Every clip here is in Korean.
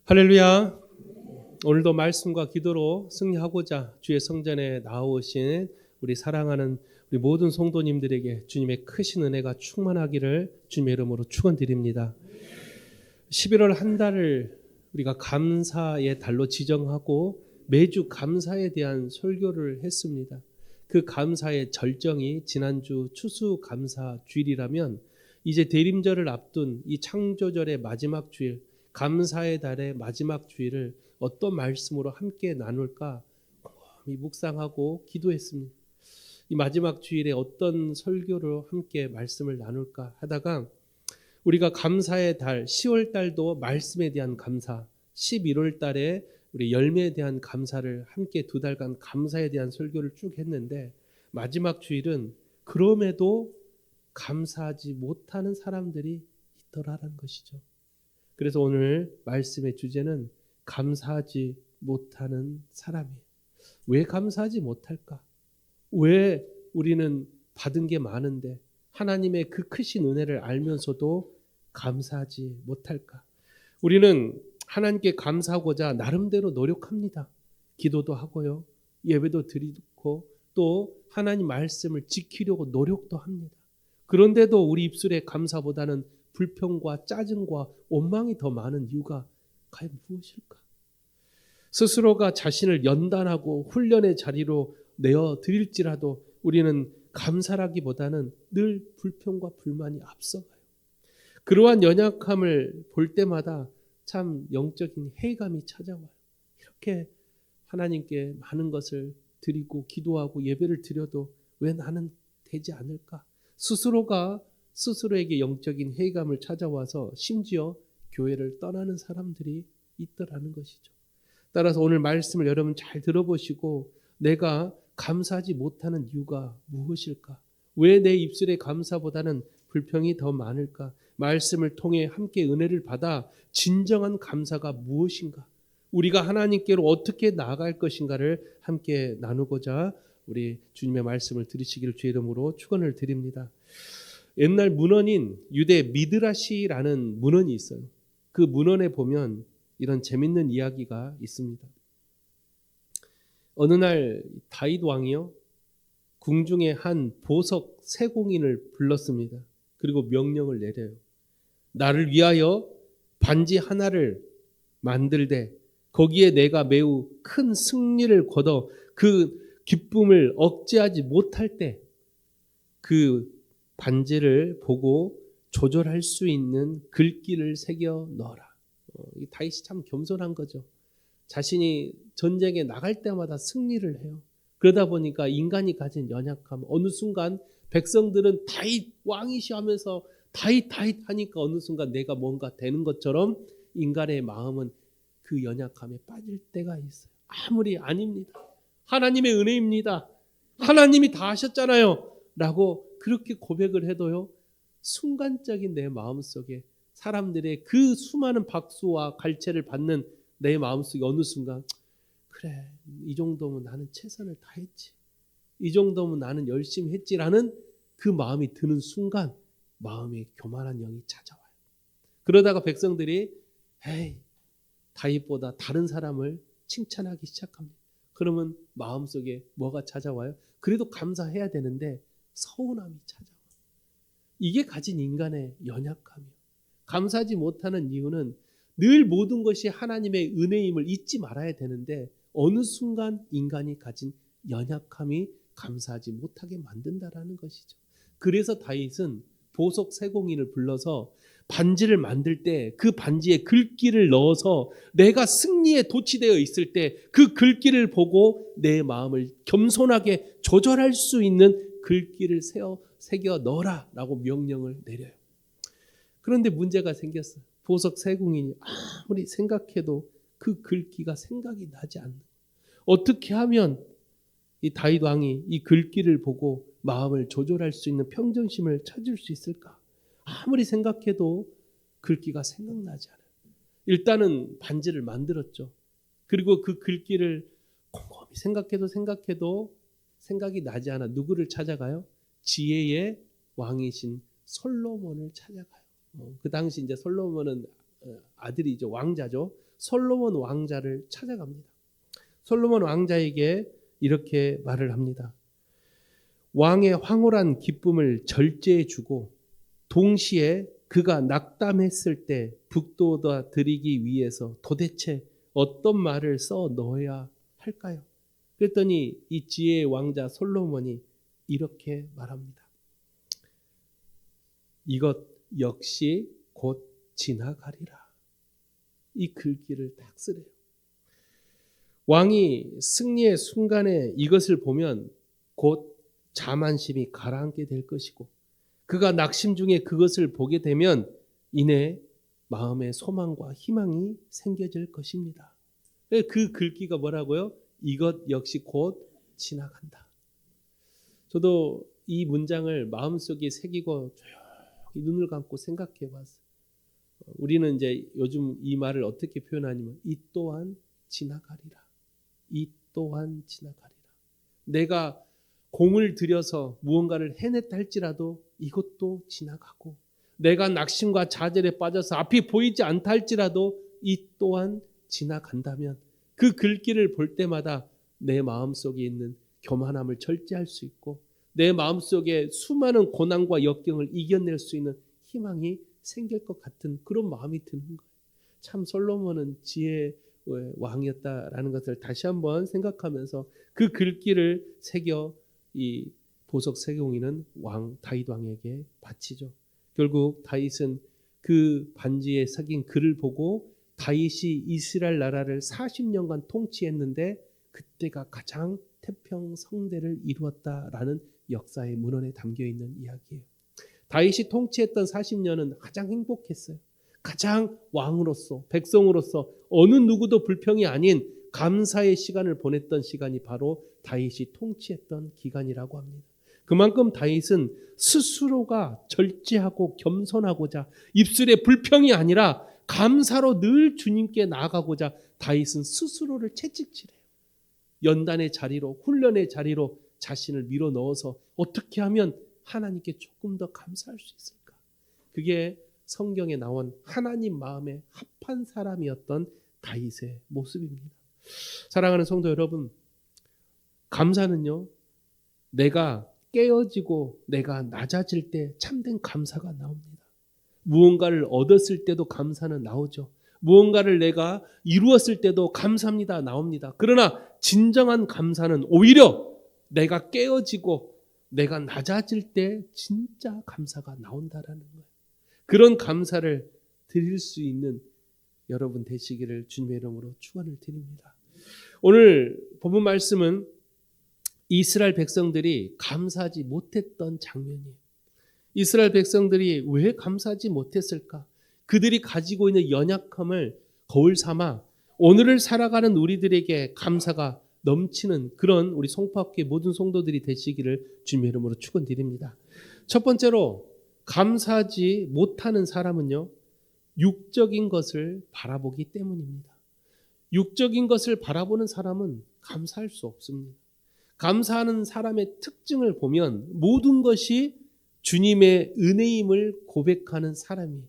할렐루야. 오늘도 말씀과 기도로 승리하고자 주의 성전에 나오신 우리 사랑하는 우리 모든 성도님들에게 주님의 크신 은혜가 충만하기를 주님의 이름으로 축원드립니다. 11월 한 달을 우리가 감사의 달로 지정하고 매주 감사에 대한 설교를 했습니다. 그 감사의 절정이 지난주 추수감사 주일이라면 이제 대림절을 앞둔 이 창조절의 마지막 주일, 감사의 달의 마지막 주일을 어떤 말씀으로 함께 나눌까 곰곰이 묵상하고 기도했습니다. 이 마지막 주일에 어떤 설교로 함께 말씀을 나눌까 하다가 우리가 감사의 달 10월 달도 말씀에 대한 감사, 11월 달에 우리 열매에 대한 감사를 함께 두 달간 감사에 대한 설교를 쭉 했는데 마지막 주일은 그럼에도 감사하지 못하는 사람들이 있더라라는 것이죠. 그래서 오늘 말씀의 주제는 감사하지 못하는 사람이에요. 왜 감사하지 못할까? 왜 우리는 받은 게 많은데 하나님의 그 크신 은혜를 알면서도 감사하지 못할까? 우리는 하나님께 감사하고자 나름대로 노력합니다. 기도도 하고요. 예배도 드리고 또 하나님 말씀을 지키려고 노력도 합니다. 그런데도 우리 입술에 감사보다는 불평과 짜증과 원망이 더 많은 이유가 과연 무엇일까? 스스로가 자신을 연단하고 훈련의 자리로 내어 드릴지라도 우리는 감사라기보다는 늘 불평과 불만이 앞서가요. 그러한 연약함을 볼 때마다 참 영적인 회의감이 찾아와요. 이렇게 하나님께 많은 것을 드리고 기도하고 예배를 드려도 왜 나는 되지 않을까? 스스로가 스스로에게 영적인 회의감을 찾아와서 심지어 교회를 떠나는 사람들이 있더라는 것이죠. 따라서 오늘 말씀을 여러분 잘 들어보시고 내가 감사하지 못하는 이유가 무엇일까? 왜 내 입술에 감사보다는 불평이 더 많을까? 말씀을 통해 함께 은혜를 받아 진정한 감사가 무엇인가? 우리가 하나님께로 어떻게 나아갈 것인가를 함께 나누고자 우리 주님의 말씀을 들으시기를 주의 이름으로 축원을 드립니다. 옛날 문헌인 유대 미드라시라는 문헌이 있어요. 그 문헌에 보면 이런 재밌는 이야기가 있습니다. 어느 날 다윗 왕이요 궁중의 한 보석 세공인을 불렀습니다. 그리고 명령을 내려요. 나를 위하여 반지 하나를 만들되 거기에 내가 매우 큰 승리를 거둬 그 기쁨을 억제하지 못할 때 그 반지를 보고 조절할 수 있는 글귀를 새겨 넣어라. 다윗이 참 겸손한 거죠. 자신이 전쟁에 나갈 때마다 승리를 해요. 그러다 보니까 인간이 가진 연약함, 어느 순간 백성들은 다윗 왕이시 하면서 다윗 하니까 어느 순간 내가 뭔가 되는 것처럼 인간의 마음은 그 연약함에 빠질 때가 있어요. 아무리 아닙니다. 하나님의 은혜입니다. 하나님이 다 하셨잖아요. 라고 그렇게 고백을 해도요. 순간적인 내 마음속에 사람들의 그 수많은 박수와 갈채를 받는 내 마음속에 어느 순간 그래 이 정도면 나는 최선을 다했지. 이 정도면 나는 열심히 했지라는 그 마음이 드는 순간 마음에 교만한 영이 찾아와요. 그러다가 백성들이 에이 다윗보다 다른 사람을 칭찬하기 시작합니다. 그러면 마음속에 뭐가 찾아와요? 그래도 감사해야 되는데 서운함이 찾아와요. 이게 가진 인간의 연약함이에요. 감사하지 못하는 이유는 늘 모든 것이 하나님의 은혜임을 잊지 말아야 되는데 어느 순간 인간이 가진 연약함이 감사하지 못하게 만든다라는 것이죠. 그래서 다윗은 보석 세공인을 불러서 반지를 만들 때 그 반지에 글귀를 넣어서 내가 승리에 도취되어 있을 때 그 글귀를 보고 내 마음을 겸손하게 조절할 수 있는 글귀를 새겨 넣어라 라고 명령을 내려요. 그런데 문제가 생겼어요. 보석 세공인이 아무리 생각해도 그 글귀가 생각이 나지 않는 거예요. 어떻게 하면 이 다윗 왕이 이 글귀를 보고 마음을 조절할 수 있는 평정심을 찾을 수 있을까? 아무리 생각해도 글귀가 생각나지 않아요. 일단은 반지를 만들었죠. 그리고 그 글귀를 곰곰이 생각해도 생각이 나지 않아 누구를 찾아가요? 지혜의 왕이신 솔로몬을 찾아가요. 그 당시 이제 솔로몬은 아들이죠. 왕자죠. 솔로몬 왕자를 찾아갑니다. 솔로몬 왕자에게 이렇게 말을 합니다. 왕의 황홀한 기쁨을 절제해 주고 동시에 그가 낙담했을 때 북돋아 드리기 위해서 도대체 어떤 말을 써 넣어야 할까요? 그랬더니 이 지혜의 왕자 솔로몬이 이렇게 말합니다. 이것 역시 곧 지나가리라. 이 글귀를 딱 쓰래요. 왕이 승리의 순간에 이것을 보면 곧 자만심이 가라앉게 될 것이고 그가 낙심 중에 그것을 보게 되면 이내 마음의 소망과 희망이 생겨질 것입니다. 그 글귀가 뭐라고요? 이것 역시 곧 지나간다. 저도 이 문장을 마음속에 새기고 조용히 눈을 감고 생각해 봤어요. 우리는 이제 요즘 이 말을 어떻게 표현하냐면 이 또한 지나가리라. 이 또한 지나가리라. 내가 공을 들여서 무언가를 해냈다 할지라도 이것도 지나가고 내가 낙심과 좌절에 빠져서 앞이 보이지 않다 할지라도 이 또한 지나간다면 그 글귀를 볼 때마다 내 마음속에 있는 교만함을 절제할 수 있고 내 마음속에 수많은 고난과 역경을 이겨낼 수 있는 희망이 생길 것 같은 그런 마음이 드는 거예요. 참 솔로몬은 지혜의 왕이었다라는 것을 다시 한번 생각하면서 그 글귀를 새겨 이 보석 세공이는 왕 다윗 왕에게 바치죠. 결국 다윗은 그 반지에 새긴 글을 보고 다윗이 이스라엘 나라를 40년간 통치했는데 그때가 가장 태평성대를 이루었다라는 역사의 문헌에 담겨 있는 이야기예요. 다윗이 통치했던 40년은 가장 행복했어요. 가장 왕으로서 백성으로서 어느 누구도 불평이 아닌 감사의 시간을 보냈던 시간이 바로 다윗이 통치했던 기간이라고 합니다. 그만큼 다윗은 스스로가 절제하고 겸손하고자 입술에 불평이 아니라 감사로 늘 주님께 나아가고자 다윗은 스스로를 채찍질해요. 연단의 자리로 훈련의 자리로 자신을 밀어 넣어서 어떻게 하면 하나님께 조금 더 감사할 수 있을까? 그게 성경에 나온 하나님 마음에 합한 사람이었던 다윗의 모습입니다. 사랑하는 성도 여러분, 감사는요, 내가 깨어지고 내가 낮아질 때 참된 감사가 나옵니다. 무언가를 얻었을 때도 감사는 나오죠. 무언가를 내가 이루었을 때도 감사합니다 나옵니다. 그러나 진정한 감사는 오히려 내가 깨어지고 내가 낮아질 때 진짜 감사가 나온다라는 거예요. 그런 감사를 드릴 수 있는 여러분 되시기를 주님의 이름으로 축원을 드립니다. 오늘 본문 말씀은 이스라엘 백성들이 감사하지 못했던 장면이에요. 이스라엘 백성들이 왜 감사하지 못했을까? 그들이 가지고 있는 연약함을 거울 삼아 오늘을 살아가는 우리들에게 감사가 넘치는 그런 우리 송파학교의 모든 성도들이 되시기를 주님의 이름으로 축원드립니다. 첫 번째로 감사하지 못하는 사람은요, 육적인 것을 바라보기 때문입니다. 육적인 것을 바라보는 사람은 감사할 수 없습니다. 감사하는 사람의 특징을 보면 모든 것이 주님의 은혜임을 고백하는 사람이에요.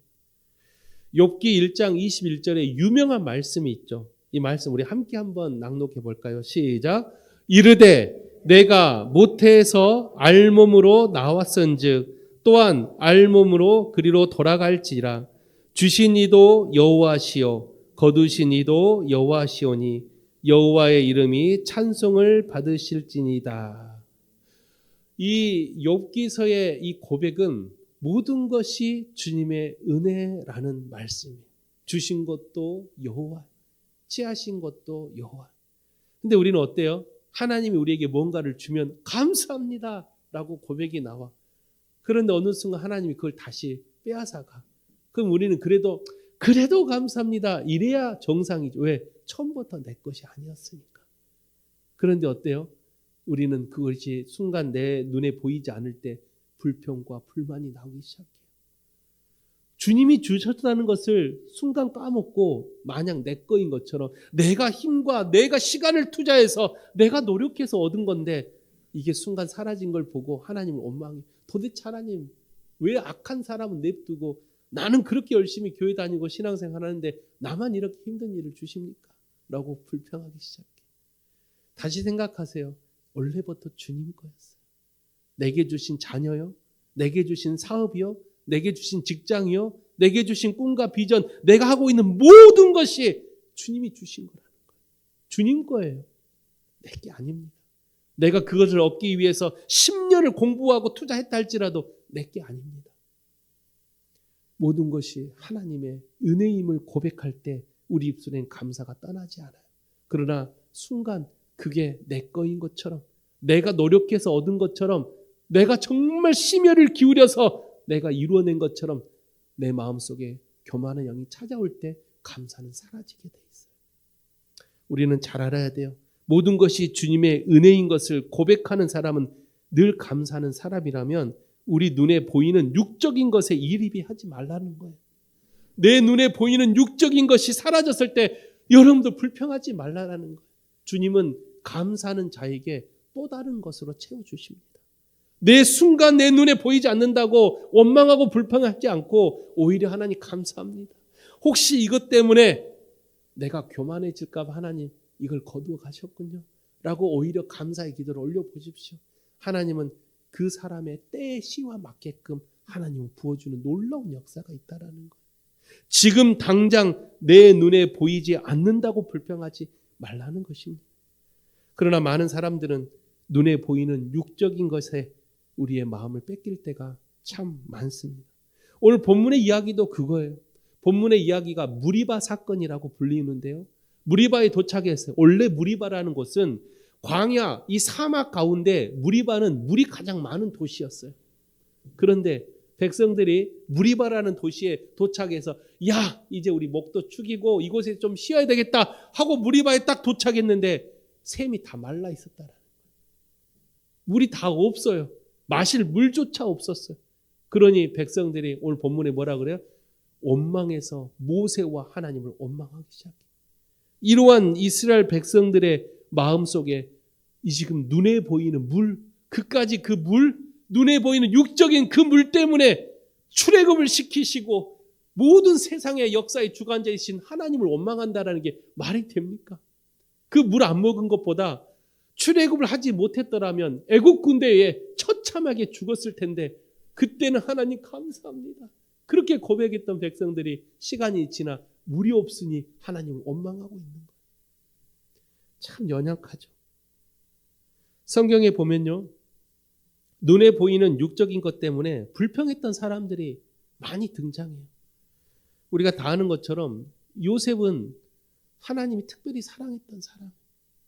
욥기 1장 21절에 유명한 말씀이 있죠. 이 말씀 우리 함께 한번 낭독해 볼까요? 시작. 이르되 내가 모태에서 알몸으로 나왔은즉 또한 알몸으로 그리로 돌아갈지라. 주신 이도 여호와시요 거두신 이도 여호와시오니 여호와의 이름이 찬송을 받으실지니이다. 이 욥기서의 이 고백은 모든 것이 주님의 은혜라는 말씀이에요. 주신 것도 여호와, 취하신 것도 여호와. 근데 우리는 어때요? 하나님이 우리에게 뭔가를 주면 감사합니다 라고 고백이 나와. 그런데 어느 순간 하나님이 그걸 다시 빼앗아가. 그럼 우리는 그래도 감사합니다 이래야 정상이죠. 왜? 처음부터 내 것이 아니었으니까. 그런데 어때요? 우리는 그것이 순간 내 눈에 보이지 않을 때 불평과 불만이 나오기 시작해요. 주님이 주셨다는 것을 순간 까먹고 마냥 내 거인 것처럼 내가 힘과 내가 시간을 투자해서 내가 노력해서 얻은 건데 이게 순간 사라진 걸 보고 하나님을 원망해. 도대체 하나님 왜 악한 사람은 냅두고 나는 그렇게 열심히 교회 다니고 신앙생활 하는데 나만 이렇게 힘든 일을 주십니까? 라고 불평하기 시작해. 다시 생각하세요. 원래부터 주님 거였어요. 내게 주신 자녀요, 내게 주신 사업이요, 내게 주신 직장이요, 내게 주신 꿈과 비전, 내가 하고 있는 모든 것이 주님이 주신 거라는 거예요. 주님 거예요. 내게 아닙니다. 내가 그것을 얻기 위해서 10년을 공부하고 투자했다 할지라도 내게 아닙니다. 모든 것이 하나님의 은혜임을 고백할 때 우리 입술엔 감사가 떠나지 않아요. 그러나 순간 그게 내 거인 것처럼, 내가 노력해서 얻은 것처럼, 내가 정말 심혈을 기울여서 내가 이루어낸 것처럼 내 마음속에 교만의 영이 찾아올 때 감사는 사라지게 돼 있어요. 우리는 잘 알아야 돼요. 모든 것이 주님의 은혜인 것을 고백하는 사람은 늘 감사하는 사람이라면 우리 눈에 보이는 육적인 것에 이입이 하지 말라는 거예요. 내 눈에 보이는 육적인 것이 사라졌을 때 여러분도 불평하지 말라는 거예요. 주님은 감사하는 자에게 또 다른 것으로 채워주십니다. 내 순간 내 눈에 보이지 않는다고 원망하고 불평하지 않고 오히려 하나님 감사합니다. 혹시 이것 때문에 내가 교만해질까 봐 하나님 이걸 거두어 가셨군요 라고 오히려 감사의 기도를 올려보십시오. 하나님은 그 사람의 때의 시와 맞게끔 하나님은 부어주는 놀라운 역사가 있다라는 거예요. 지금 당장 내 눈에 보이지 않는다고 불평하지 말라는 것입니다. 그러나 많은 사람들은 눈에 보이는 육적인 것에 우리의 마음을 뺏길 때가 참 많습니다. 오늘 본문의 이야기도 그거예요. 본문의 이야기가 무리바 사건이라고 불리는데요. 무리바에 도착했어요. 원래 무리바라는 곳은 광야, 이 사막 가운데 무리바는 물이 가장 많은 도시였어요. 그런데 백성들이 무리바라는 도시에 도착해서 야, 이제 우리 목도 축이고 이곳에 좀 쉬어야 되겠다 하고 무리바에 딱 도착했는데 샘이 다 말라 있었다라는 거예요. 물이 다 없어요. 마실 물조차 없었어요. 그러니 백성들이 오늘 본문에 뭐라 그래요? 원망해서 모세와 하나님을 원망하기 시작해요. 이러한 이스라엘 백성들의 마음속에 이 지금 눈에 보이는 물, 그까지 그 물, 눈에 보이는 육적인 그 물 때문에 출애굽을 시키시고 모든 세상의 역사의 주관자이신 하나님을 원망한다라는 게 말이 됩니까? 그 물 안 먹은 것보다 출애굽을 하지 못했더라면 애국 군대에 처참하게 죽었을 텐데 그때는 하나님 감사합니다. 그렇게 고백했던 백성들이 시간이 지나 물이 없으니 하나님을 원망하고 있는 거예요. 참 연약하죠. 성경에 보면요, 눈에 보이는 육적인 것 때문에 불평했던 사람들이 많이 등장해요. 우리가 다 아는 것처럼 요셉은 하나님이 특별히 사랑했던 사람.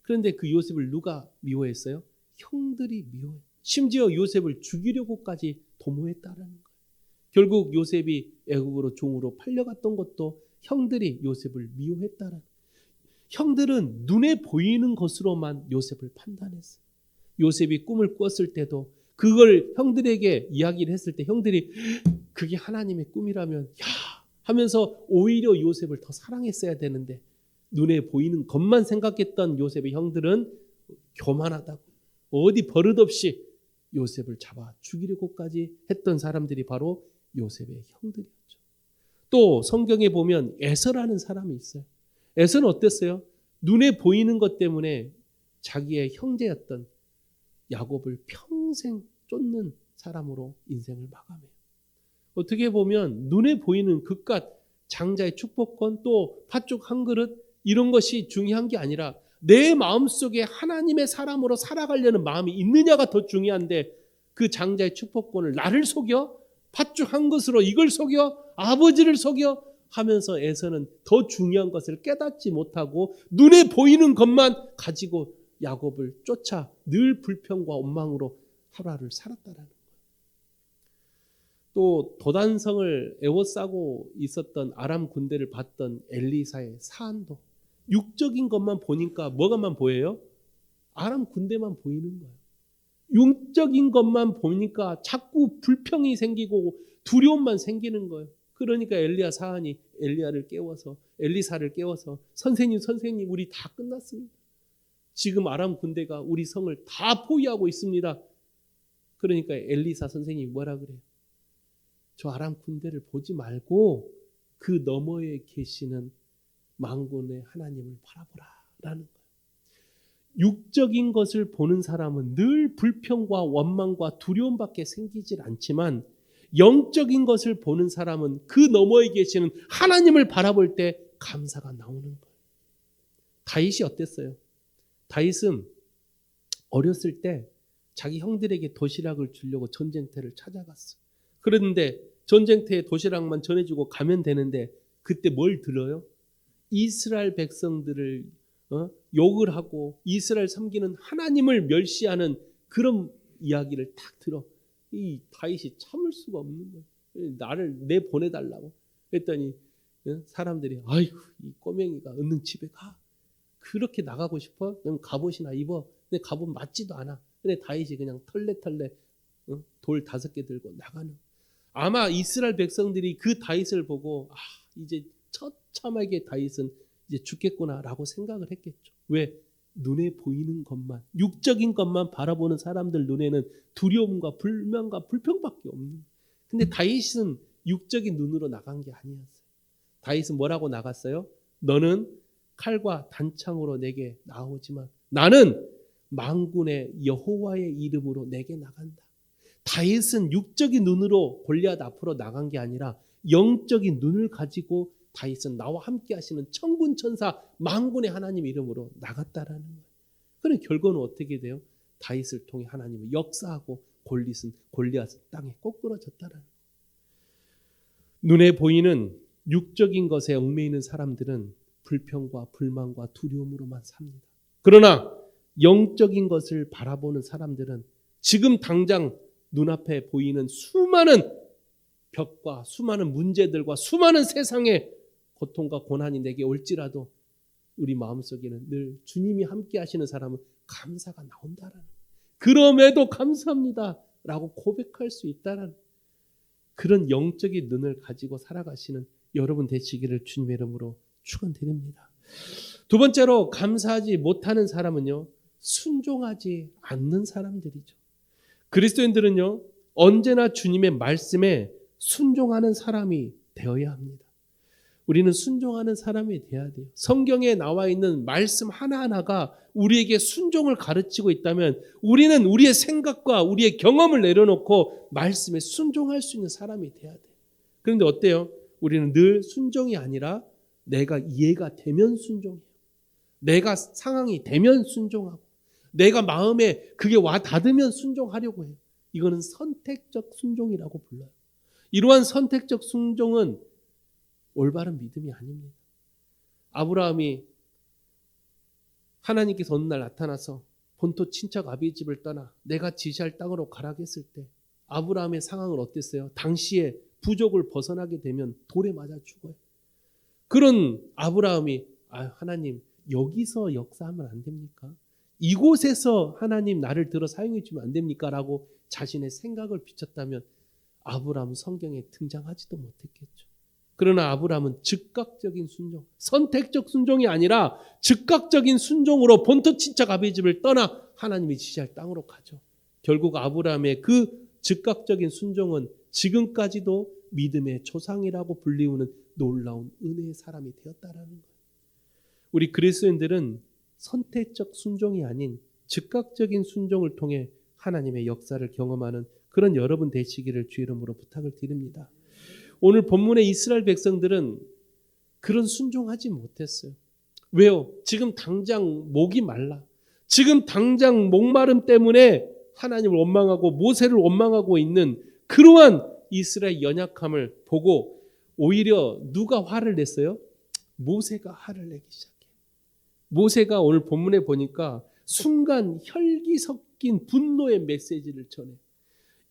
그런데 그 요셉을 누가 미워했어요? 형들이 미워해요. 심지어 요셉을 죽이려고까지 도모했다라는 거예요. 결국 요셉이 애국으로 종으로 팔려갔던 것도 형들이 요셉을 미워했다라는 거예요. 형들은 눈에 보이는 것으로만 요셉을 판단했어요. 요셉이 꿈을 꿨을 때도 그걸 형들에게 이야기를 했을 때 형들이 그게 하나님의 꿈이라면 야 하면서 오히려 요셉을 더 사랑했어야 되는데 눈에 보이는 것만 생각했던 요셉의 형들은 교만하다고 어디 버릇없이 요셉을 잡아 죽이려고까지 했던 사람들이 바로 요셉의 형들이었죠. 또 성경에 보면 에서라는 사람이 있어요. 에서는 어땠어요? 눈에 보이는 것 때문에 자기의 형제였던 야곱을 평생 쫓는 사람으로 인생을 마감해요. 어떻게 보면 눈에 보이는 그깟 장자의 축복권 또 팥죽 한 그릇 이런 것이 중요한 게 아니라 내 마음속에 하나님의 사람으로 살아가려는 마음이 있느냐가 더 중요한데 그 장자의 축복권을 나를 속여 팥죽 한 것으로 이걸 속여 아버지를 속여 하면서 에서는 더 중요한 것을 깨닫지 못하고 눈에 보이는 것만 가지고 야곱을 쫓아 늘 불평과 원망으로 하루하루를 살았다라는 거예요. 또 도단성을 에워싸고 있었던 아람 군대를 봤던 엘리사의 사안도 육적인 것만 보니까 뭐가만 보여요? 아람 군대만 보이는 거예요. 육적인 것만 보니까 자꾸 불평이 생기고 두려움만 생기는 거예요. 그러니까 엘리야 사안이 엘리사를 깨워서 선생님 우리 다 끝났습니다. 지금 아람 군대가 우리 성을 다 포위하고 있습니다. 그러니까 엘리사 선생님이 뭐라 그래요? 저 아람 군대를 보지 말고 그 너머에 계시는 만군의 하나님을 바라보라라는 거예요. 육적인 것을 보는 사람은 늘 불평과 원망과 두려움밖에 생기질 않지만 영적인 것을 보는 사람은 그 너머에 계시는 하나님을 바라볼 때 감사가 나오는 거예요. 다윗이 어땠어요? 다윗은 어렸을 때 자기 형들에게 도시락을 주려고 전쟁터를 찾아갔어. 그런데 전쟁터에 도시락만 전해주고 가면 되는데 그때 뭘 들어요? 이스라엘 백성들을 욕을 하고 이스라엘 섬기는 하나님을 멸시하는 그런 이야기를 딱 들어. 이 다윗이 참을 수가 없는 거예요. 나를 내보내달라고. 그랬더니 사람들이 아이고 이 꼬맹이가 얼른 집에 가. 그렇게 나가고 싶어? 그럼 갑옷이나 입어. 근데 갑옷 맞지도 않아. 근데 다윗이 그냥 털레털레 돌 5개 들고 나가는. 아마 이스라엘 백성들이 그 다윗을 보고 이제 처참하게 다윗은 이제 죽겠구나라고 생각을 했겠죠. 왜? 눈에 보이는 것만, 육적인 것만 바라보는 사람들 눈에는 두려움과 불만과 불평밖에 없는. 근데 다윗은 육적인 눈으로 나간 게 아니었어요. 다윗은 뭐라고 나갔어요? 너는 칼과 단창으로 내게 나오지만 나는 만군의 여호와의 이름으로 내게 나간다. 다윗은 육적인 눈으로 골리앗 앞으로 나간 게 아니라 영적인 눈을 가지고 다윗은 나와 함께 하시는 천군 천사 만군의 하나님 이름으로 나갔다라는 거예요. 그럼 결과는 어떻게 돼요? 다윗을 통해 하나님은 역사하고 골리앗은 땅에 꼬꾸라졌다라는 거예요. 눈에 보이는 육적인 것에 얽매이는 사람들은 불평과 불만과 두려움으로만 삽니다. 그러나 영적인 것을 바라보는 사람들은 지금 당장 눈앞에 보이는 수많은 벽과 수많은 문제들과 수많은 세상의 고통과 고난이 내게 올지라도 우리 마음속에는 늘 주님이 함께 하시는 사람은 감사가 나온다라는 거예요. 그럼에도 감사합니다 라고 고백할 수 있다라는 그런 영적인 눈을 가지고 살아가시는 여러분 되시기를 주님의 이름으로 축원드립니다. 두 번째로 감사하지 못하는 사람은요, 순종하지 않는 사람들이죠. 그리스도인들은요, 언제나 주님의 말씀에 순종하는 사람이 되어야 합니다. 우리는 순종하는 사람이 돼야 돼요. 성경에 나와 있는 말씀 하나하나가 우리에게 순종을 가르치고 있다면 우리는 우리의 생각과 우리의 경험을 내려놓고 말씀에 순종할 수 있는 사람이 돼야 돼요. 그런데 어때요? 우리는 늘 순종이 아니라 내가 이해가 되면 순종해요. 내가 상황이 되면 순종하고 내가 마음에 그게 와 닿으면 순종하려고 해요. 이거는 선택적 순종이라고 불러요. 이러한 선택적 순종은 올바른 믿음이 아닙니다. 아브라함이 하나님께서 어느 날 나타나서 본토 친척 아비의 집을 떠나 내가 지시할 땅으로 가라 했을 때 아브라함의 상황은 어땠어요? 당시에 부족을 벗어나게 되면 돌에 맞아 죽어요. 그런 아브라함이 하나님 여기서 역사하면 안 됩니까? 이곳에서 하나님 나를 들어 사용해 주면 안 됩니까? 라고 자신의 생각을 비췄다면 아브라함은 성경에 등장하지도 못했겠죠. 그러나 아브라함은 즉각적인 순종, 선택적 순종이 아니라 즉각적인 순종으로 본토 친척 아비의 집을 떠나 하나님이 지시할 땅으로 가죠. 결국 아브라함의 그 즉각적인 순종은 지금까지도 믿음의 조상이라고 불리우는 놀라운 은혜의 사람이 되었다라는 거예요. 우리 그리스도인들은 선택적 순종이 아닌 즉각적인 순종을 통해 하나님의 역사를 경험하는 그런 여러분 되시기를 주 이름으로 부탁을 드립니다. 오늘 본문의 이스라엘 백성들은 그런 순종하지 못했어요. 왜요? 지금 당장 목이 말라. 지금 당장 목마름 때문에 하나님을 원망하고 모세를 원망하고 있는 그러한 이스라엘 연약함을 보고 오히려 누가 화를 냈어요? 모세가 화를 내기 시작해요. 모세가 오늘 본문에 보니까 순간 혈기 섞인 분노의 메시지를 전해요.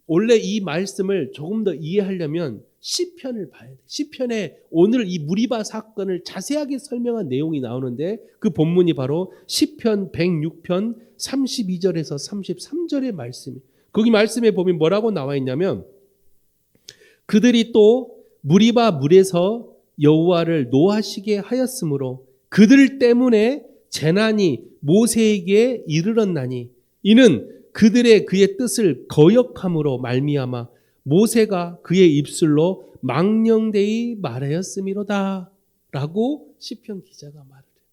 원래 이 말씀을 조금 더 이해하려면 시편을 봐야 돼. 시편에 오늘 이 무리바 사건을 자세하게 설명한 내용이 나오는데 그 본문이 바로 시편 106편 32절에서 33절의 말씀이. 거기 말씀에 보면 뭐라고 나와 있냐면 그들이 또 무리바 물에서 여호와를 노하시게 하였으므로 그들 때문에 재난이 모세에게 이르렀나니 이는 그들의 그의 뜻을 거역함으로 말미암아 모세가 그의 입술로 망령되이 말하였음이로다 라고 시편 기자가 말을 해요.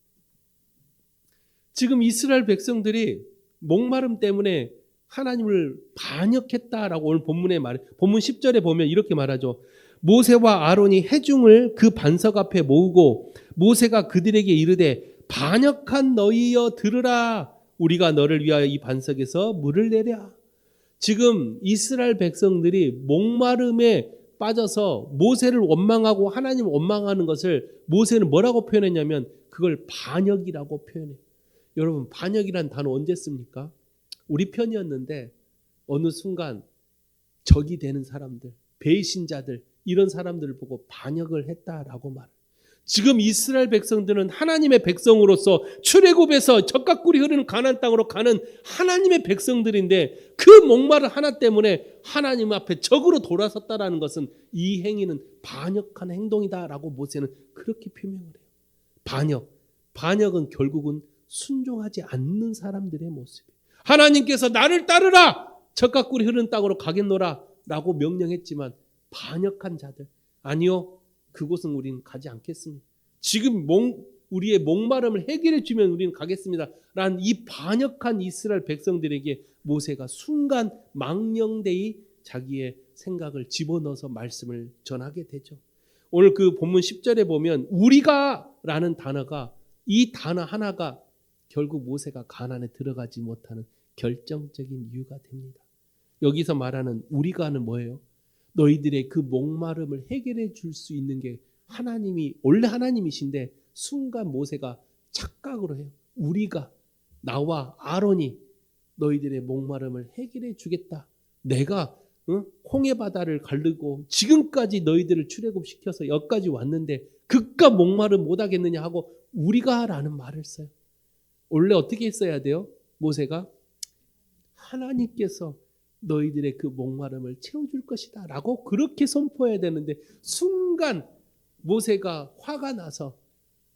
지금 이스라엘 백성들이 목마름 때문에 하나님을 반역했다라고 오늘 본문에 본문 10절에 보면 이렇게 말하죠. 모세와 아론이 회중을 그 반석 앞에 모으고 모세가 그들에게 이르되 반역한 너희여 들으라. 우리가 너를 위하여 이 반석에서 물을 내랴. 지금 이스라엘 백성들이 목마름에 빠져서 모세를 원망하고 하나님을 원망하는 것을 모세는 뭐라고 표현했냐면 그걸 반역이라고 표현해요. 여러분, 반역이란 단어 언제 씁니까? 우리 편이었는데 어느 순간 적이 되는 사람들, 배신자들, 이런 사람들을 보고 반역을 했다라고 말해요. 지금 이스라엘 백성들은 하나님의 백성으로서 출애굽에서 젖과 꿀이 흐르는 가나안 땅으로 가는 하나님의 백성들인데 그 목마름 하나 때문에 하나님 앞에 적으로 돌아섰다라는 것은 이 행위는 반역한 행동이다라고 모세는 그렇게 표명을 해요. 반역은 결국은 순종하지 않는 사람들의 모습이에요. 하나님께서 나를 따르라, 젖과 꿀이 흐르는 땅으로 가겠노라 라고 명령했지만 반역한 자들, 아니요, 그곳은 우리는 가지 않겠습니다. 지금 우리의 목마름을 해결해 주면 우리는 가겠습니다 라는 이 반역한 이스라엘 백성들에게 모세가 순간 망령되이 자기의 생각을 집어넣어서 말씀을 전하게 되죠. 오늘 그 본문 10절에 보면 우리가 라는 단어가, 이 단어 하나가 결국 모세가 가나안에 들어가지 못하는 결정적인 이유가 됩니다. 여기서 말하는 우리가는 뭐예요? 너희들의 그 목마름을 해결해 줄 수 있는 게 하나님이, 원래 하나님이신데 순간 모세가 착각으로 해요. 우리가, 나와 아론이 너희들의 목마름을 해결해 주겠다. 내가 홍해 바다를 가르고 지금까지 너희들을 출애굽시켜서 여기까지 왔는데 그깟 목마름 못하겠느냐 하고 우리가 라는 말을 써요. 원래 어떻게 했어야 돼요? 모세가 하나님께서 너희들의 그 목마름을 채워줄 것이다 라고 그렇게 선포해야 되는데 순간 모세가 화가 나서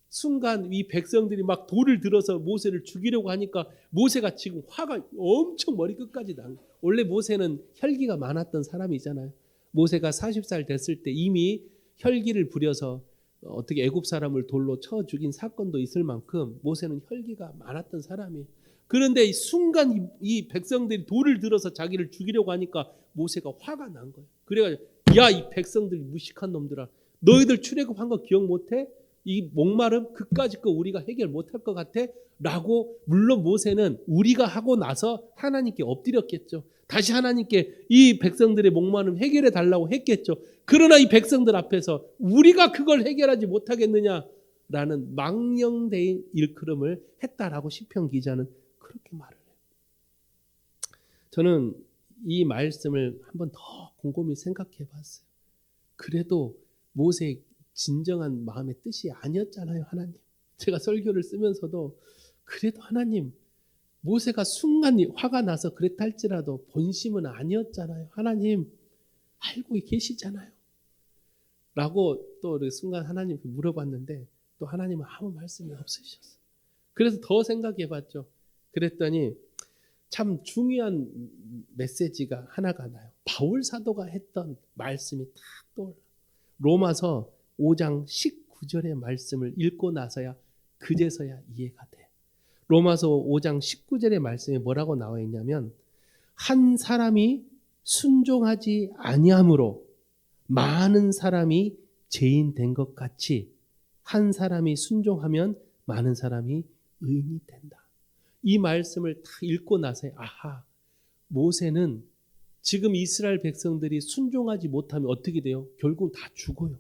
순간 이 백성들이 막 돌을 들어서 모세를 죽이려고 하니까 모세가 지금 화가 엄청 머리끝까지 난 거예요. 원래 모세는 혈기가 많았던 사람이잖아요. 모세가 40살 됐을 때 이미 혈기를 부려서 어떻게 애굽 사람을 돌로 쳐 죽인 사건도 있을 만큼 모세는 혈기가 많았던 사람이에요. 그런데 순간 이 백성들이 돌을 들어서 자기를 죽이려고 하니까 모세가 화가 난 거예요. 그래가지고 야, 이 백성들 무식한 놈들아, 너희들 출애굽한 거 기억 못해? 이 목마름 그까짓 거 우리가 해결 못할 것 같아? 라고, 물론 모세는 우리가 하고 나서 하나님께 엎드렸겠죠. 다시 하나님께 이 백성들의 목마름 해결해 달라고 했겠죠. 그러나 이 백성들 앞에서 우리가 그걸 해결하지 못하겠느냐라는 망령된 일컬음을 했다라고 시편 기자는 그렇게 말을 해요. 저는 이 말씀을 한번 더 곰곰이 생각해 봤어요. 그래도 모세의 진정한 마음의 뜻이 아니었잖아요, 하나님. 제가 설교를 쓰면서도 그래도 하나님, 모세가 순간 화가 나서 그랬다 할지라도 본심은 아니었잖아요. 하나님 알고 계시잖아요. 라고 또 순간 하나님께 물어봤는데 또 하나님은 아무 말씀이 없으셨어요. 그래서 더 생각해 봤죠. 그랬더니 참 중요한 메시지가 하나가 나요. 바울 사도가 했던 말씀이 딱 떠올라. 로마서 5장 19절의 말씀을 읽고 나서야 그제서야 이해가 돼. 로마서 5장 19절의 말씀에 뭐라고 나와 있냐면 한 사람이 순종하지 아니함으로 많은 사람이 죄인 된 것 같이 한 사람이 순종하면 많은 사람이 의인이 된다. 이 말씀을 다 읽고 나서야 아하, 모세는 지금 이스라엘 백성들이 순종하지 못하면 어떻게 돼요? 결국 다 죽어요.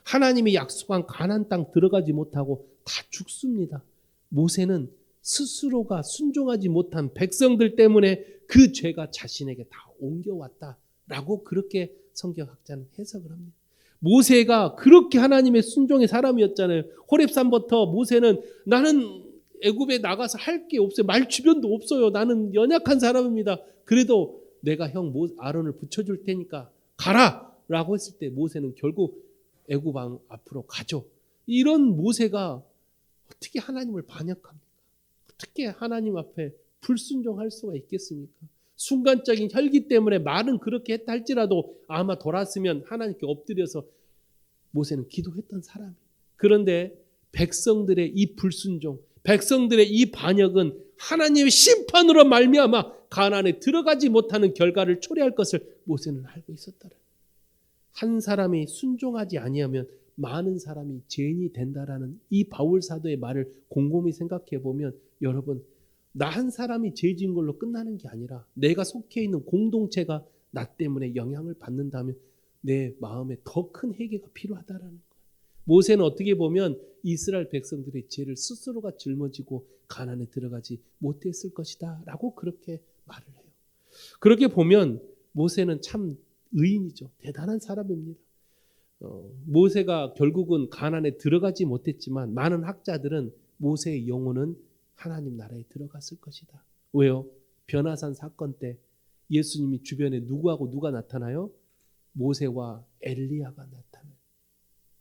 하나님이 약속한 가나안 땅 들어가지 못하고 다 죽습니다. 모세는 스스로가 순종하지 못한 백성들 때문에 그 죄가 자신에게 다 옮겨왔다라고 그렇게 성경학자는 해석을 합니다. 모세가 그렇게 하나님의 순종의 사람이었잖아요. 호렙산부터 모세는 나는 애굽에 나가서 할 게 없어요. 말 주변도 없어요. 나는 연약한 사람입니다. 그래도 내가 형 아론을 붙여줄 테니까 가라 라고 했을 때 모세는 결국 애굽 왕 앞으로 가죠. 이런 모세가 어떻게 하나님을 반역합니까? 어떻게 하나님 앞에 불순종할 수가 있겠습니까? 순간적인 혈기 때문에 말은 그렇게 했다 할지라도 아마 돌았으면 하나님께 엎드려서 모세는 기도했던 사람이에요. 그런데 백성들의 이 불순종, 백성들의 이 반역은 하나님의 심판으로 말미암아 가나안에 들어가지 못하는 결과를 초래할 것을 모세는 알고 있었다라. 한 사람이 순종하지 아니하면 많은 사람이 죄인이 된다라는 이 바울 사도의 말을 곰곰이 생각해 보면 여러분, 나 한 사람이 죄 지은 걸로 끝나는 게 아니라 내가 속해 있는 공동체가 나 때문에 영향을 받는다면 내 마음에 더 큰 회개가 필요하다라는 거예요. 모세는 어떻게 보면 이스라엘 백성들의 죄를 스스로가 짊어지고 가나안에 들어가지 못했을 것이다 라고 그렇게 말을 해요. 그렇게 보면 모세는 참 의인이죠. 대단한 사람입니다. 모세가 결국은 가나안에 들어가지 못했지만 많은 학자들은 모세의 영혼은 하나님 나라에 들어갔을 것이다. 왜요? 변화산 사건 때 예수님이 주변에 누구하고 누가 나타나요? 모세와 엘리야가 나타나요.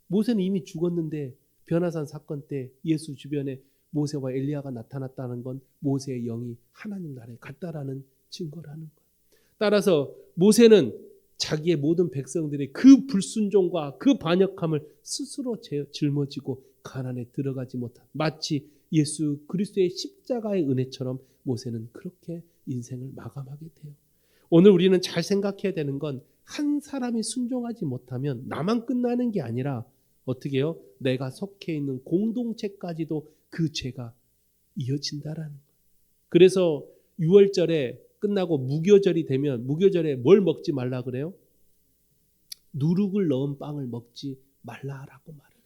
모세는 이미 죽었는데 변화산 사건 때 예수 주변에 모세와 엘리야가 나타났다는 건 모세의 영이 하나님 나라에 갔다라는 증거라는 거예요. 따라서 모세는 자기의 모든 백성들의 그 불순종과 그 반역함을 스스로 짊어지고 가나안에 들어가지 못한, 마치 예수 그리스도의 십자가의 은혜처럼 모세는 그렇게 인생을 마감하게 돼요. 오늘 우리는 잘 생각해야 되는 건 한 사람이 순종하지 못하면 나만 끝나는 게 아니라 어떻게 해요? 내가 속해 있는 공동체까지도 그 죄가 이어진다라는 거예요. 그래서 6월절에 끝나고 무교절이 되면 무교절에 뭘 먹지 말라 그래요? 누룩을 넣은 빵을 먹지 말라라고 말해요.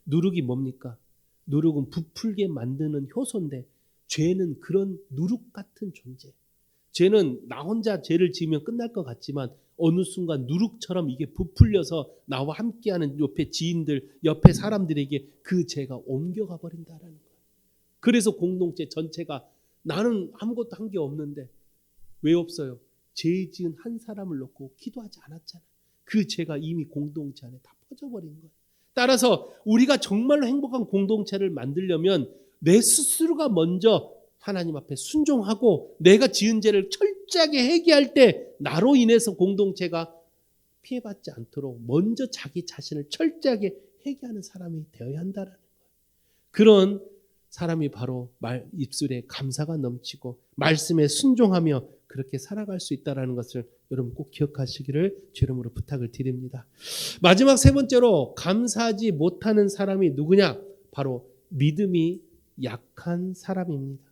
누룩이 뭡니까? 누룩은 부풀게 만드는 효소인데 죄는 그런 누룩 같은 존재. 죄는 나 혼자 죄를 지으면 끝날 것 같지만 어느 순간 누룩처럼 이게 부풀려서 나와 함께하는 옆에 지인들, 옆에 사람들에게 그 죄가 옮겨가 버린다라는 거예요. 그래서 공동체 전체가 나는 아무것도 한 게 없는데 왜 없어요? 죄 지은 한 사람을 놓고 기도하지 않았잖아요. 그 죄가 이미 공동체 안에 다 퍼져버린 거예요. 따라서 우리가 정말로 행복한 공동체를 만들려면 내 스스로가 먼저 하나님 앞에 순종하고 내가 지은 죄를 철저하게 회개할 때 나로 인해서 공동체가 피해받지 않도록 먼저 자기 자신을 철저하게 회개하는 사람이 되어야 한다는 거예요. 그런 사람이 바로 입술에 감사가 넘치고 말씀에 순종하며 그렇게 살아갈 수 있다는 것을 여러분 꼭 기억하시기를 주 이름으로 부탁을 드립니다. 마지막 세 번째로 감사하지 못하는 사람이 누구냐? 바로 믿음이 약한 사람입니다.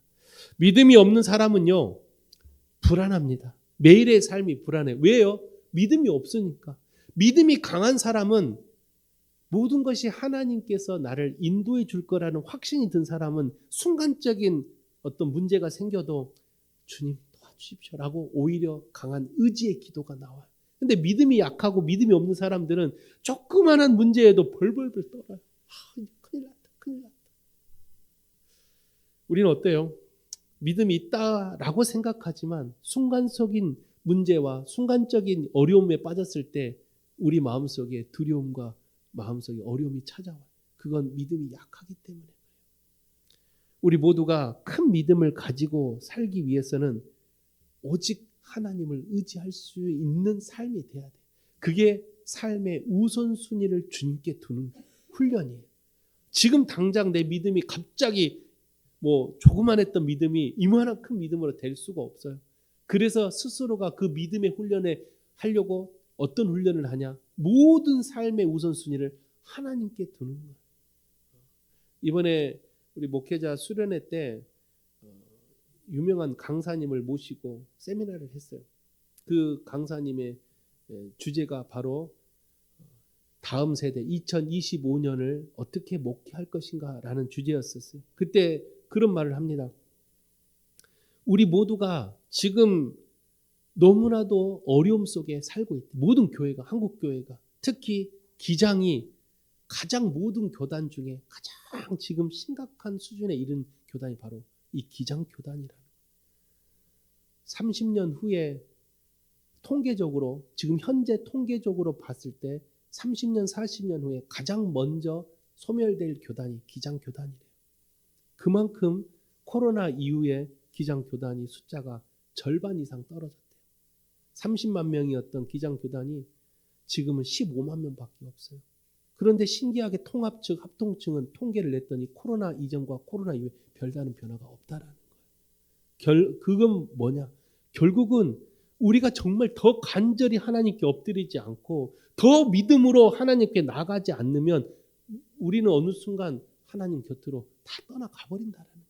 믿음이 없는 사람은요, 불안합니다. 매일의 삶이 불안해. 왜요? 믿음이 없으니까. 믿음이 강한 사람은 모든 것이 하나님께서 나를 인도해 줄 거라는 확신이 든 사람은 순간적인 어떤 문제가 생겨도 주님 도와주십시오라고 오히려 강한 의지의 기도가 나와요. 근데 믿음이 약하고 믿음이 없는 사람들은 조그만한 문제에도 벌벌벌 떨어요. 큰일 났다, 큰일 났다. 우리는 어때요? 믿음이 있다라고 생각하지만 순간적인 문제와 순간적인 어려움에 빠졌을 때 우리 마음속에 두려움과 마음속에 어려움이 찾아와요. 그건 믿음이 약하기 때문에. 우리 모두가 큰 믿음을 가지고 살기 위해서는 오직 하나님을 의지할 수 있는 삶이 돼야 돼. 그게 삶의 우선순위를 주님께 두는 훈련이에요. 지금 당장 내 믿음이 갑자기 조그만했던 믿음이 이만한 큰 믿음으로 될 수가 없어요. 그래서 스스로가 그 믿음의 훈련에 하려고 어떤 훈련을 하냐? 모든 삶의 우선순위를 하나님께 두는 거예요. 이번에 우리 목회자 수련회 때 유명한 강사님을 모시고 세미나를 했어요. 그 강사님의 주제가 바로 다음 세대 2025년을 어떻게 목회할 것인가라는 주제였었어요. 그때 그런 말을 합니다. 우리 모두가 지금 너무나도 어려움 속에 살고 있다. 모든 교회가, 한국 교회가, 특히 기장이 가장 모든 교단 중에 가장 지금 심각한 수준에 이른 교단이 바로 이 기장 교단이라는 거예요. 30년 후에 통계적으로 지금 현재 통계적으로 봤을 때 30년, 40년 후에 가장 먼저 소멸될 교단이 기장 교단이래요. 그만큼 코로나 이후에 기장 교단이 숫자가 절반 이상 떨어졌대요. 30만 명이었던 기장교단이 지금은 15만 명밖에 없어요. 그런데 신기하게 통합 측, 합동층은 통계를 냈더니 코로나 이전과 코로나 이후에 별다른 변화가 없다라는 거예요. 그건 뭐냐? 결국은 우리가 정말 더 간절히 하나님께 엎드리지 않고 더 믿음으로 하나님께 나가지 않으면 우리는 어느 순간 하나님 곁으로 다 떠나가 버린다라는 거예요.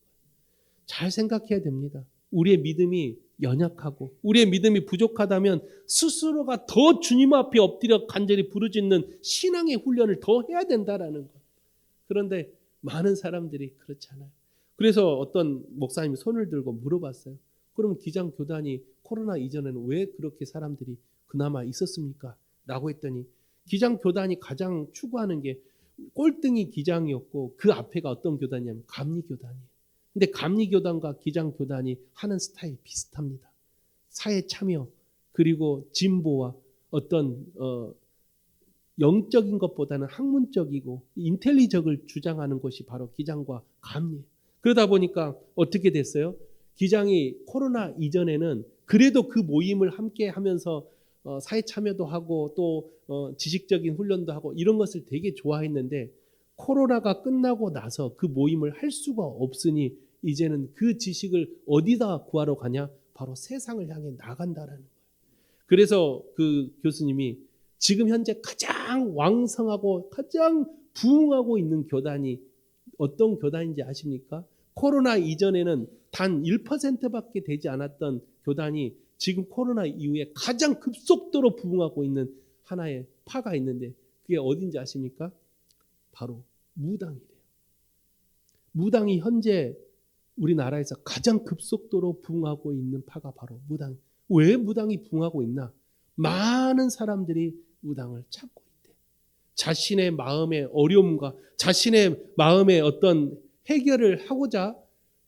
잘 생각해야 됩니다. 우리의 믿음이 연약하고 우리의 믿음이 부족하다면 스스로가 더 주님 앞에 엎드려 간절히 부르짖는 신앙의 훈련을 더 해야 된다라는 것. 그런데 많은 사람들이 그렇지 않아요. 그래서 어떤 목사님이 손을 들고 물어봤어요. 그럼 기장교단이 코로나 이전에는 왜 그렇게 사람들이 그나마 있었습니까? 라고 했더니 기장교단이 가장 추구하는 게 꼴등이 기장이었고 그 앞에가 어떤 교단이냐면 감리교단이에요. 근데 감리교단과 기장교단이 하는 스타일이 비슷합니다. 사회 참여 그리고 진보와 어떤 영적인 것보다는 학문적이고 인텔리적을 주장하는 것이 바로 기장과 감리예요. 그러다 보니까 어떻게 됐어요? 기장이 코로나 이전에는 그래도 그 모임을 함께 하면서 사회 참여도 하고 또 지식적인 훈련도 하고 이런 것을 되게 좋아했는데 코로나가 끝나고 나서 그 모임을 할 수가 없으니 이제는 그 지식을 어디다 구하러 가냐? 바로 세상을 향해 나간다라는 거예요. 그래서 그 교수님이 지금 현재 가장 왕성하고 가장 부흥하고 있는 교단이 어떤 교단인지 아십니까? 코로나 이전에는 단 1%밖에 되지 않았던 교단이 지금 코로나 이후에 가장 급속도로 부흥하고 있는 하나의 파가 있는데 그게 어딘지 아십니까? 바로 무당이래요. 무당이 현재 우리나라에서 가장 급속도로 부흥하고 있는 파가 바로 무당. 왜 무당이 부흥하고 있나? 많은 사람들이 무당을 찾고 있대. 자신의 마음의 어려움과 자신의 마음의 어떤 해결을 하고자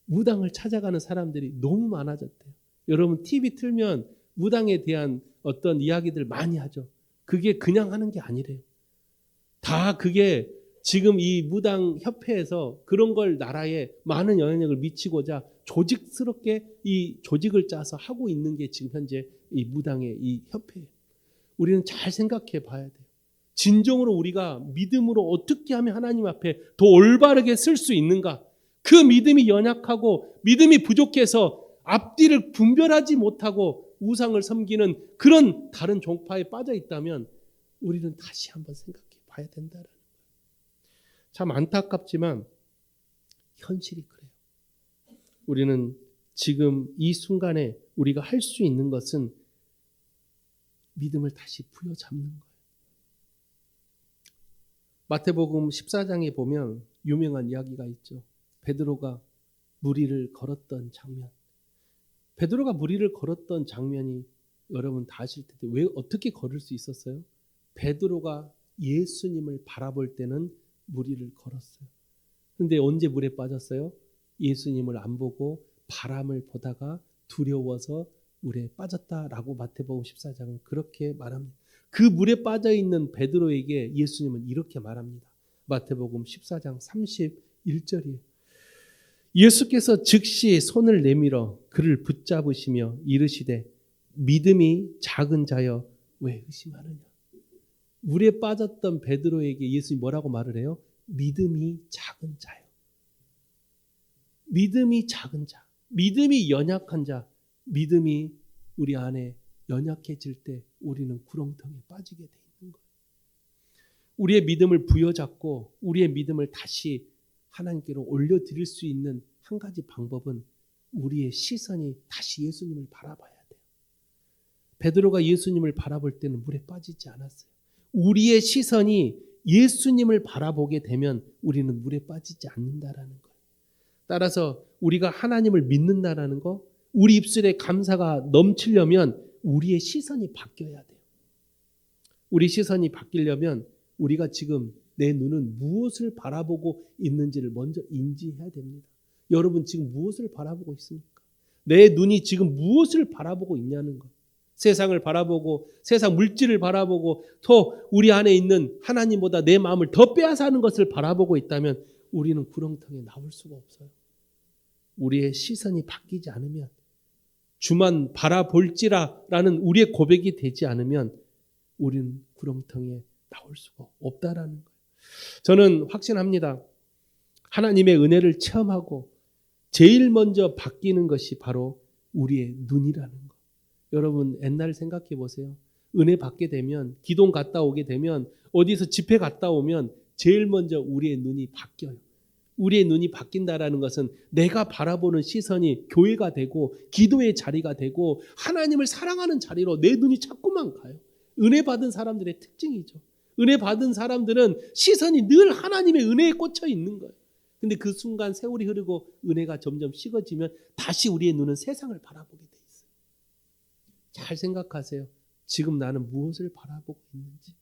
무당을 찾아가는 사람들이 너무 많아졌대요. 여러분 TV 틀면 무당에 대한 어떤 이야기들 많이 하죠. 그게 그냥 하는 게 아니래요. 다 그게 지금 이 무당 협회에서 그런 걸 나라에 많은 영향력을 미치고자 조직스럽게 이 조직을 짜서 하고 있는 게 지금 현재 이 무당의 이 협회예요. 우리는 잘 생각해 봐야 돼요. 진정으로 우리가 믿음으로 어떻게 하면 하나님 앞에 더 올바르게 쓸 수 있는가? 그 믿음이 연약하고 믿음이 부족해서 앞뒤를 분별하지 못하고 우상을 섬기는 그런 다른 종파에 빠져 있다면 우리는 다시 한번 생각해 봐야 된다는 거예요. 참 안타깝지만 현실이 그래요. 우리는 지금 이 순간에 우리가 할 수 있는 것은 믿음을 다시 부여잡는 거예요. 마태복음 14장에 보면 유명한 이야기가 있죠. 베드로가 무리를 걸었던 장면. 베드로가 무리를 걸었던 장면이 여러분 다 아실 텐데 왜 어떻게 걸을 수 있었어요? 베드로가 예수님을 바라볼 때는 무리를 걸었어요. 그런데 언제 물에 빠졌어요? 예수님을 안 보고 바람을 보다가 두려워서 물에 빠졌다라고 마태복음 14장은 그렇게 말합니다. 그 물에 빠져있는 베드로에게 예수님은 이렇게 말합니다. 마태복음 14장 31절이에요. 예수께서 즉시 손을 내밀어 그를 붙잡으시며 이르시되 믿음이 작은 자여 왜 의심하느냐. 물에 빠졌던 베드로에게 예수님이 뭐라고 말을 해요? 믿음이 작은 자요. 믿음이 작은 자, 믿음이 연약한 자, 믿음이 우리 안에 연약해질 때 우리는 구렁텅이에 빠지게 돼 있는 거예요. 우리의 믿음을 부여잡고 우리의 믿음을 다시 하나님께로 올려드릴 수 있는 한 가지 방법은 우리의 시선이 다시 예수님을 바라봐야 돼요. 베드로가 예수님을 바라볼 때는 물에 빠지지 않았어요. 우리의 시선이 예수님을 바라보게 되면 우리는 물에 빠지지 않는다라는 거예요. 따라서 우리가 하나님을 믿는다라는 거, 우리 입술에 감사가 넘치려면 우리의 시선이 바뀌어야 돼요. 우리 시선이 바뀌려면 우리가 지금 내 눈은 무엇을 바라보고 있는지를 먼저 인지해야 됩니다. 여러분 지금 무엇을 바라보고 있습니까? 내 눈이 지금 무엇을 바라보고 있냐는 것. 세상을 바라보고 세상 물질을 바라보고 또 우리 안에 있는 하나님보다 내 마음을 더 빼앗아는 것을 바라보고 있다면 우리는 구렁텅이에 나올 수가 없어요. 우리의 시선이 바뀌지 않으면 주만 바라볼지라라는 우리의 고백이 되지 않으면 우리는 구렁텅이에 나올 수가 없다라는 거예요. 저는 확신합니다. 하나님의 은혜를 체험하고 제일 먼저 바뀌는 것이 바로 우리의 눈이라는 거. 여러분 옛날 생각해 보세요. 은혜 받게 되면, 기동 갔다 오게 되면, 어디서 집회 갔다 오면 제일 먼저 우리의 눈이 바뀌어요. 우리의 눈이 바뀐다라는 것은 내가 바라보는 시선이 교회가 되고 기도의 자리가 되고 하나님을 사랑하는 자리로 내 눈이 자꾸만 가요. 은혜 받은 사람들의 특징이죠. 은혜 받은 사람들은 시선이 늘 하나님의 은혜에 꽂혀 있는 거예요. 근데 그 순간 세월이 흐르고 은혜가 점점 식어지면 다시 우리의 눈은 세상을 바라보게 돼 있어요. 잘 생각하세요. 지금 나는 무엇을 바라보고 있는지.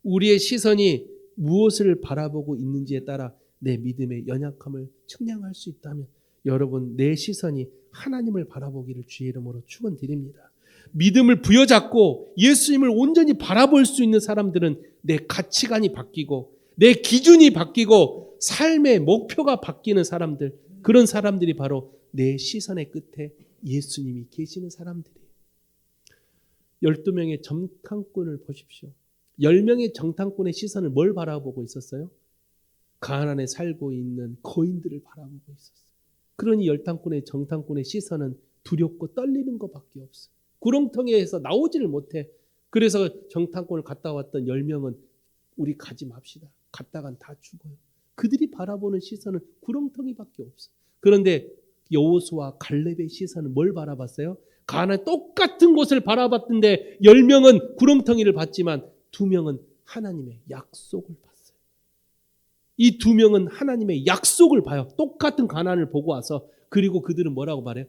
우리의 시선이 무엇을 바라보고 있는지에 따라 내 믿음의 연약함을 측량할 수 있다면 여러분 내 시선이 하나님을 바라보기를 주의 이름으로 축원드립니다. 믿음을 부여잡고 예수님을 온전히 바라볼 수 있는 사람들은 내 가치관이 바뀌고 내 기준이 바뀌고 삶의 목표가 바뀌는 사람들, 그런 사람들이 바로 내 시선의 끝에 예수님이 계시는 사람들이에요. 12명의 정탐꾼을 보십시오. 10명의 정탐꾼의 시선을 뭘 바라보고 있었어요? 가나안에 살고 있는 거인들을 바라보고 있었어요. 그러니 정탐꾼의 시선은 두렵고 떨리는 것밖에 없어요. 구렁텅이에서 나오지를 못해. 그래서 정탐꾼을 갔다 왔던 10명은 우리 가지 맙시다. 갔다간 다 죽어요. 그들이 바라보는 시선은 구렁텅이밖에 없어요. 그런데 여호수아 갈렙의 시선은 뭘 바라봤어요? 가나안 똑같은 곳을 바라봤는데 10명은 구렁텅이를 봤지만 2명은 하나님의 약속을 봤어요. 이 2명은 하나님의 약속을 봐요. 똑같은 가나안을 보고 와서. 그리고 그들은 뭐라고 말해요?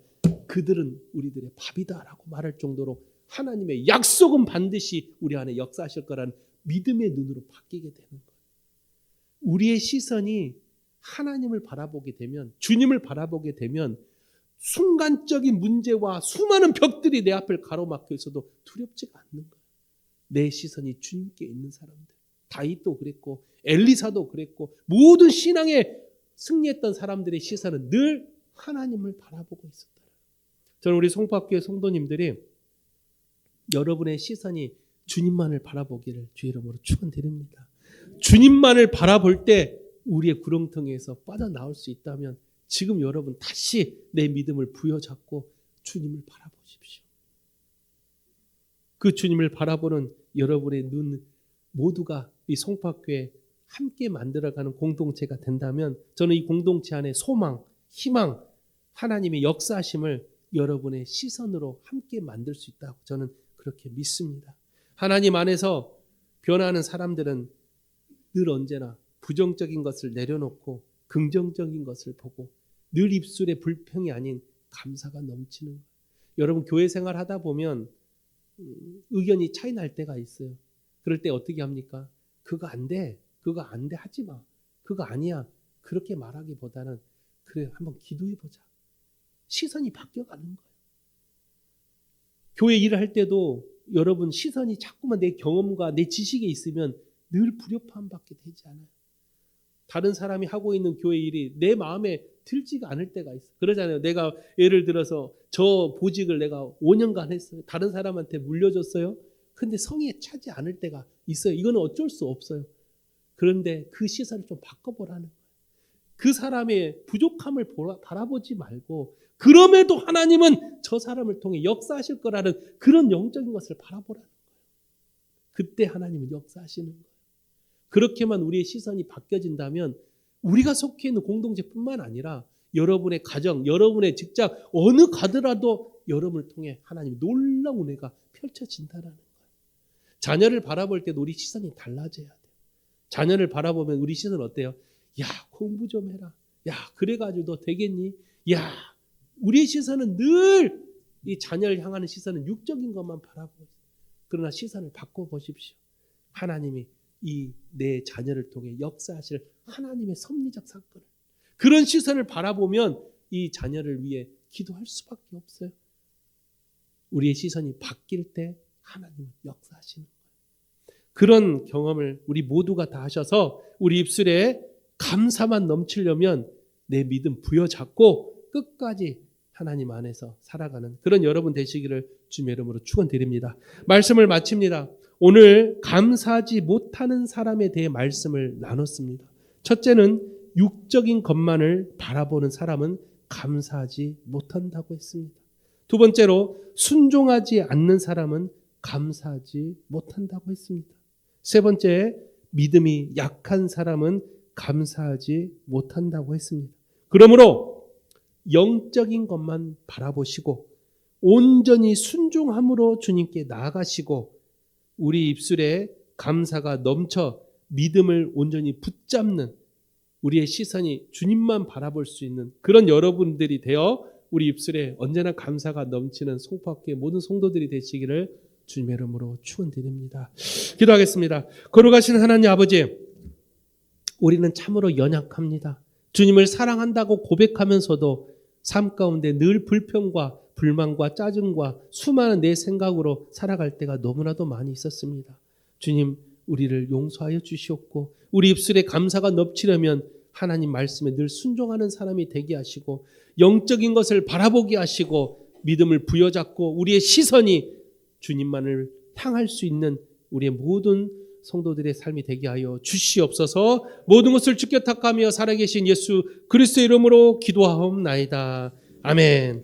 그들은 우리들의 밥이다라고 말할 정도로 하나님의 약속은 반드시 우리 안에 역사하실 거라는 믿음의 눈으로 바뀌게 되는 거예요. 우리의 시선이 하나님을 바라보게 되면, 주님을 바라보게 되면 순간적인 문제와 수많은 벽들이 내 앞을 가로막혀 있어도 두렵지가 않는 거예요. 내 시선이 주님께 있는 사람들. 다윗도 그랬고 엘리사도 그랬고 모든 신앙에 승리했던 사람들의 시선은 늘 하나님을 바라보고 있었다. 저는 우리 송파교회 성도님들이 여러분의 시선이 주님만을 바라보기를 주의 이름으로 축원드립니다. 주님만을 바라볼 때 우리의 구렁텅이에서 빠져나올 수 있다면 지금 여러분 다시 내 믿음을 부여잡고 주님을 바라보십시오. 그 주님을 바라보는 여러분의 눈 모두가 이 송파교회 함께 만들어가는 공동체가 된다면 저는 이 공동체 안에 소망, 희망, 하나님의 역사하심을 여러분의 시선으로 함께 만들 수 있다고 저는 그렇게 믿습니다. 하나님 안에서 변화하는 사람들은 늘 언제나 부정적인 것을 내려놓고 긍정적인 것을 보고 늘 입술에 불평이 아닌 감사가 넘치는 거예요. 여러분 교회 생활 하다 보면 의견이 차이 날 때가 있어요. 그럴 때 어떻게 합니까? 그거 안 돼. 그거 안 돼. 하지 마. 그거 아니야. 그렇게 말하기보다는 그래 한번 기도해 보자. 시선이 바뀌어가는 거예요. 교회 일을 할 때도 여러분 시선이 자꾸만 내 경험과 내 지식에 있으면 늘 불협화음밖에 되지 않아요. 다른 사람이 하고 있는 교회 일이 내 마음에 들지가 않을 때가 있어요. 그러잖아요. 내가 예를 들어서 저 보직을 내가 5년간 했어요. 다른 사람한테 물려줬어요. 근데 성에 차지 않을 때가 있어요. 이거는 어쩔 수 없어요. 그런데 그 시선을 좀 바꿔보라는 거예요. 그 사람의 부족함을 바라보지 말고 그럼에도 하나님은 저 사람을 통해 역사하실 거라는 그런 영적인 것을 바라보라는 거예요. 그때 하나님은 역사하시는 거예요. 그렇게만 우리의 시선이 바뀌어진다면 우리가 속해 있는 공동체뿐만 아니라 여러분의 가정, 여러분의 직장 어느 가더라도 여러분을 통해 하나님의 놀라운 은혜가 펼쳐진다는 거예요. 자녀를 바라볼 때도 우리 시선이 달라져야 돼요. 자녀를 바라보면 우리 시선은 어때요? 야, 공부 좀 해라. 야, 그래가지고 너 되겠니? 야, 우리의 시선은 늘 이 자녀를 향하는 시선은 육적인 것만 바라보고 있어요. 그러나 시선을 바꿔보십시오. 하나님이 이 내 자녀를 통해 역사하실 하나님의 섭리적 사건을 그런 시선을 바라보면 이 자녀를 위해 기도할 수밖에 없어요. 우리의 시선이 바뀔 때 하나님은 역사하시는 거예요. 그런 경험을 우리 모두가 다 하셔서 우리 입술에 감사만 넘치려면 내 믿음 부여잡고 끝까지 하나님 안에서 살아가는 그런 여러분 되시기를 주님의 이름으로 축원드립니다. 말씀을 마칩니다. 오늘 감사하지 못하는 사람에 대해 말씀을 나눴습니다. 첫째는 육적인 것만을 바라보는 사람은 감사하지 못한다고 했습니다. 두 번째로 순종하지 않는 사람은 감사하지 못한다고 했습니다. 세 번째, 믿음이 약한 사람은 감사하지 못한다고 했습니다. 그러므로 영적인 것만 바라보시고 온전히 순종함으로 주님께 나아가시고 우리 입술에 감사가 넘쳐 믿음을 온전히 붙잡는 우리의 시선이 주님만 바라볼 수 있는 그런 여러분들이 되어 우리 입술에 언제나 감사가 넘치는 송파교회 모든 성도들이 되시기를 주님의 이름으로 축원드립니다. 기도하겠습니다. 거룩하신 하나님 아버지, 우리는 참으로 연약합니다. 주님을 사랑한다고 고백하면서도 삶 가운데 늘 불평과 불만과 짜증과 수많은 내 생각으로 살아갈 때가 너무나도 많이 있었습니다. 주님, 우리를 용서하여 주시옵고 우리 입술에 감사가 넘치려면 하나님 말씀에 늘 순종하는 사람이 되게 하시고 영적인 것을 바라보게 하시고 믿음을 부여잡고 우리의 시선이 주님만을 향할 수 있는 우리의 모든 성도들의 삶이 되게 하여 주시옵소서. 모든 것을 주께 탁하며 살아계신 예수 그리스도의 이름으로 기도하옵나이다. 아멘.